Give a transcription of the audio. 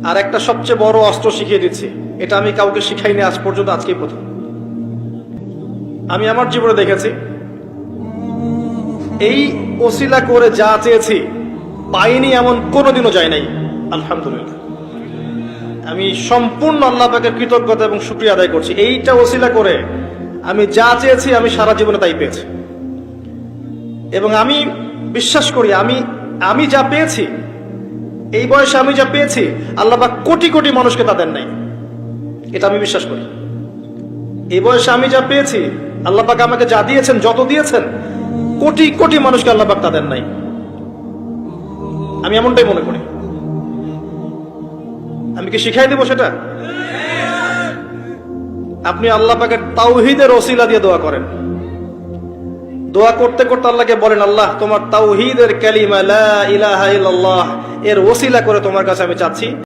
আর একটা সবচেয়ে বড় অস্ত্র শিখিয়ে দিচ্ছি, এটা আমি কাউকে শিখাইনি আজ পর্যন্ত, আজকেই প্রথম। আমি আমার জীবনে দেখেছি এই ওসিলা করে যা চেয়েছি পাইনি এমন কোনোদিনও যায় নাই। আলহামদুলিল্লাহ, আমি সম্পূর্ণ আল্লাহ পাকের কৃতজ্ঞতা এবং শুকরিয়া আদায় করছি। এইটা ওসিলা করে আমি যা চেয়েছি আমি সারা জীবনে তাই পেয়েছি। এবং আমি বিশ্বাস করি আমি যা পেয়েছি, এই বয়সে আমি যা পেয়েছি, আল্লাহ পাক কোটি কোটি মানুষকে তা দেন নাই, এটা আমি বিশ্বাস করি। এই বয়সে আমি যা পেয়েছি, আল্লাহ পাক আমাকে যা দিয়েছেন, যত দিয়েছেন, কোটি কোটি মানুষকে আল্লাহ পাক তা দেন নাই, আমি এমনটাই মনে করি। আমি কি শিখাই দেব সেটা? আপনি আল্লাহ পাকের তাওহীদের ওসিলা দিয়ে দোয়া করেন। দোয়া করতে করতে আল্লাহকে বলেন, আল্লাহ তোমার তাওহীদের কালিমা লা ইলাহা ইল্লাল্লাহ এর ওসিলা করে তোমার কাছে আমি চাচ্ছি